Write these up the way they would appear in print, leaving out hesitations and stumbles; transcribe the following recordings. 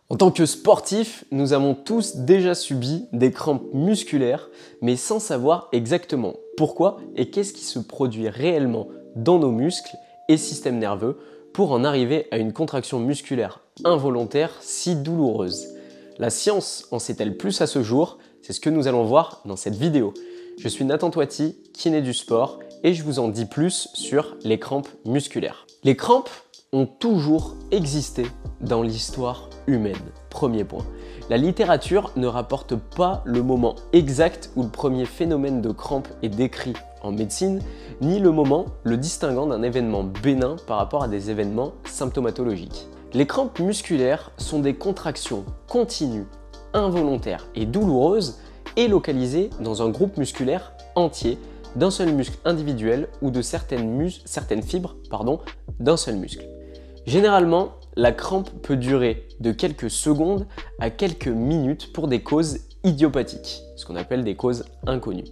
En tant que sportif, nous avons tous déjà subi des crampes musculaires, mais sans savoir exactement pourquoi et qu'est-ce qui se produit réellement dans nos muscles et systèmes nerveux pour en arriver à une contraction musculaire involontaire si douloureuse. La science en sait-elle plus à ce jour? C'est ce que nous allons voir dans cette vidéo. Je suis Nathan Toiti, kiné du sport, et je vous en dis plus sur les crampes musculaires. Les crampes ont toujours existé dans l'histoire humaine. Premier point. La littérature ne rapporte pas le moment exact où le premier phénomène de crampe est décrit en médecine, ni le moment le distinguant d'un événement bénin par rapport à des événements symptomatologiques. Les crampes musculaires sont des contractions continues, involontaires et douloureuses et localisées dans un groupe musculaire entier d'un seul muscle individuel ou de certaines fibres d'un seul muscle. Généralement, la crampe peut durer de quelques secondes à quelques minutes pour des causes idiopathiques, ce qu'on appelle des causes inconnues,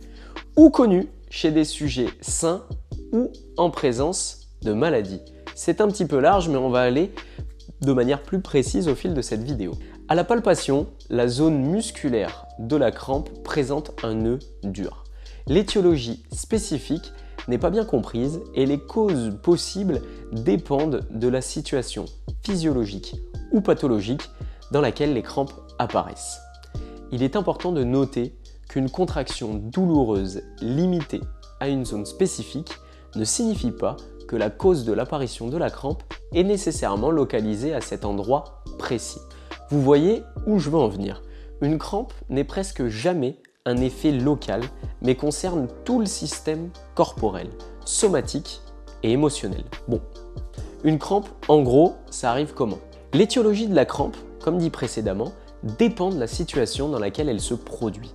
ou connues chez des sujets sains ou en présence de maladies. C'est un petit peu large, mais on va aller de manière plus précise au fil de cette vidéo. À la palpation, la zone musculaire de la crampe présente un nœud dur. L'étiologie spécifique n'est pas bien comprise et les causes possibles dépendent de la situation physiologique ou pathologique dans laquelle les crampes apparaissent. Il est important de noter qu'une contraction douloureuse limitée à une zone spécifique ne signifie pas que la cause de l'apparition de la crampe est nécessairement localisée à cet endroit précis. Vous voyez où je veux en venir. Une crampe n'est presque jamais un effet local, mais concerne tout le système corporel, somatique et émotionnel. Bon, une crampe, en gros, ça arrive comment? L'étiologie de la crampe, comme dit précédemment, dépend de la situation dans laquelle elle se produit.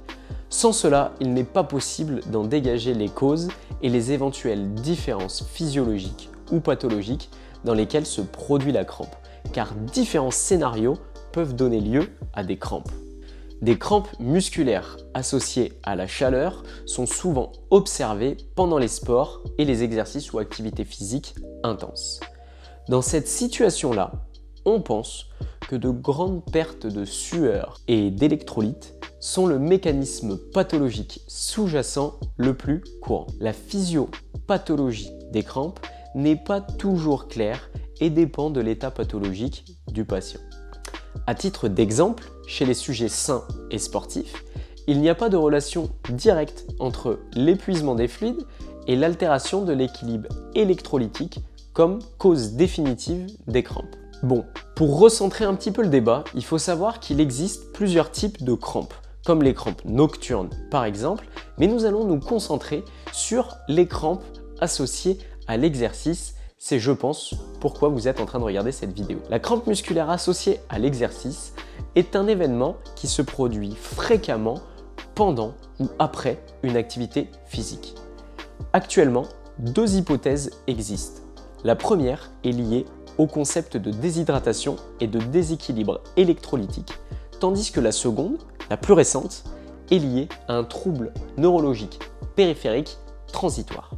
Sans cela, il n'est pas possible d'en dégager les causes et les éventuelles différences physiologiques ou pathologiques dans lesquelles se produit la crampe, car différents scénarios peuvent donner lieu à des crampes. Des crampes musculaires associées à la chaleur sont souvent observées pendant les sports et les exercices ou activités physiques intenses. Dans cette situation-là, on pense que de grandes pertes de sueur et d'électrolytes sont le mécanisme pathologique sous-jacent le plus courant. La physiopathologie des crampes n'est pas toujours claire et dépend de l'état pathologique du patient. À titre d'exemple, chez les sujets sains et sportifs, il n'y a pas de relation directe entre l'épuisement des fluides et l'altération de l'équilibre électrolytique comme cause définitive des crampes. Bon, pour recentrer un petit peu le débat, il faut savoir qu'il existe plusieurs types de crampes, comme les crampes nocturnes par exemple, mais nous allons nous concentrer sur les crampes associées à l'exercice. C'est, je pense, pourquoi vous êtes en train de regarder cette vidéo. La crampe musculaire associée à l'exercice est un événement qui se produit fréquemment pendant ou après une activité physique. Actuellement, deux hypothèses existent. La première est liée au concept de déshydratation et de déséquilibre électrolytique, tandis que la seconde, la plus récente, est liée à un trouble neurologique périphérique transitoire.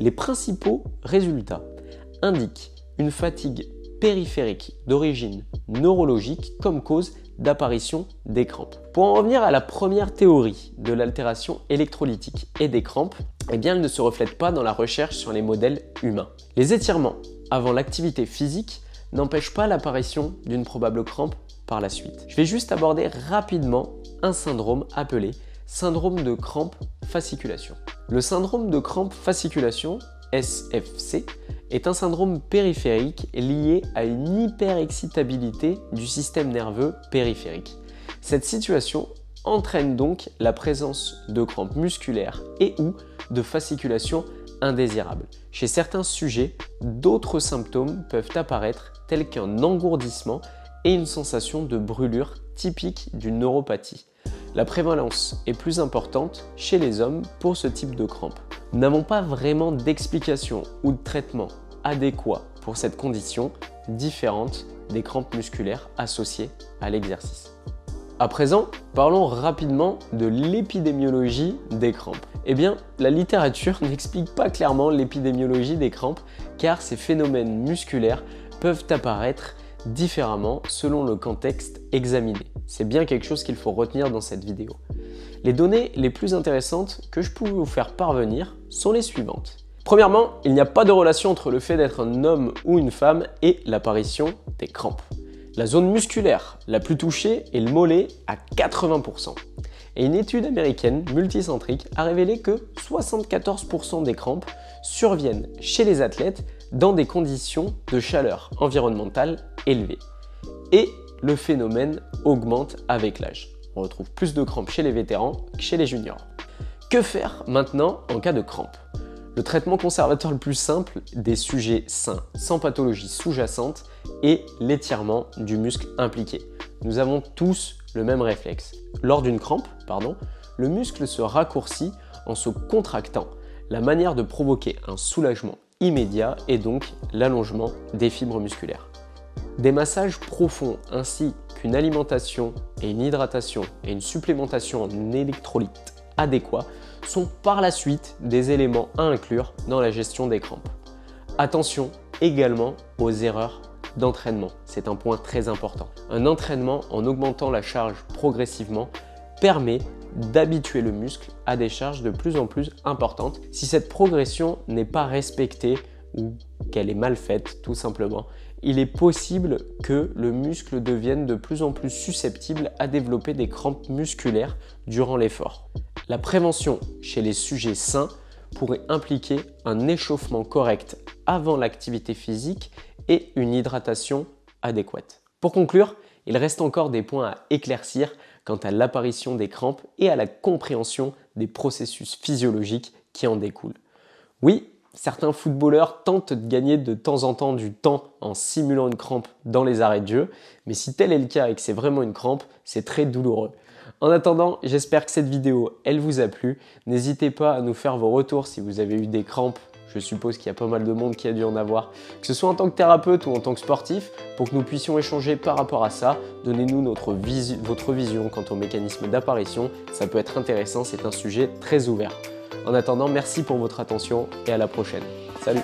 Les principaux résultats indiquent une fatigue périphérique d'origine neurologique comme cause d'apparition des crampes. Pour en revenir à la première théorie de l'altération électrolytique et des crampes, eh bien, elle ne se reflète pas dans la recherche sur les modèles humains. Les étirements avant l'activité physique n'empêchent pas l'apparition d'une probable crampe par la suite. Je vais juste aborder rapidement un syndrome appelé syndrome de crampe fasciculation. Le syndrome de crampe fasciculation, SFC, est un syndrome périphérique lié à une hyperexcitabilité du système nerveux périphérique. Cette situation entraîne donc la présence de crampes musculaires et ou de fasciculation indésirables. Chez certains sujets, d'autres symptômes peuvent apparaître tels qu'un engourdissement et une sensation de brûlure typique d'une neuropathie. La prévalence est plus importante chez les hommes pour ce type de crampes. Nous n'avons pas vraiment d'explication ou de traitement adéquat pour cette condition différente des crampes musculaires associées à l'exercice. À présent, parlons rapidement de l'épidémiologie des crampes. Eh bien, la littérature n'explique pas clairement l'épidémiologie des crampes car ces phénomènes musculaires peuvent apparaître différemment selon le contexte examiné. C'est bien quelque chose qu'il faut retenir dans cette vidéo. Les données les plus intéressantes que je pouvais vous faire parvenir sont les suivantes. Premièrement, il n'y a pas de relation entre le fait d'être un homme ou une femme et l'apparition des crampes. La zone musculaire la plus touchée est le mollet à 80%. Et une étude américaine multicentrique a révélé que 74% des crampes surviennent chez les athlètes dans des conditions de chaleur environnementale élevées. Et le phénomène augmente avec l'âge. On retrouve plus de crampes chez les vétérans que chez les juniors. Que faire maintenant en cas de crampes? Le traitement conservateur le plus simple des sujets sains, sans pathologie sous-jacente, est l'étirement du muscle impliqué. Nous avons tous le même réflexe. Lors d'une crampe, le muscle se raccourcit en se contractant. La manière de provoquer un soulagement immédiat est donc l'allongement des fibres musculaires. Des massages profonds ainsi qu'une alimentation et une hydratation et une supplémentation en électrolytes adéquats sont par la suite des éléments à inclure dans la gestion des crampes. Attention également aux erreurs d'entraînement, c'est un point très important. Un entraînement en augmentant la charge progressivement permet d'habituer le muscle à des charges de plus en plus importantes. Si cette progression n'est pas respectée ou qu'elle est mal faite tout simplement, il est possible que le muscle devienne de plus en plus susceptible à développer des crampes musculaires durant l'effort. La prévention chez les sujets sains pourrait impliquer un échauffement correct avant l'activité physique et une hydratation adéquate. Pour conclure, il reste encore des points à éclaircir quant à l'apparition des crampes et à la compréhension des processus physiologiques qui en découlent. Oui, certains footballeurs tentent de gagner de temps en temps du temps en simulant une crampe dans les arrêts de jeu, mais si tel est le cas et que c'est vraiment une crampe, c'est très douloureux. En attendant, j'espère que cette vidéo, elle vous a plu. N'hésitez pas à nous faire vos retours si vous avez eu des crampes. Je suppose qu'il y a pas mal de monde qui a dû en avoir, que ce soit en tant que thérapeute ou en tant que sportif, pour que nous puissions échanger par rapport à ça. Donnez-nous votre vision quant au mécanisme d'apparition, ça peut être intéressant, c'est un sujet très ouvert. En attendant, merci pour votre attention et à la prochaine. Salut!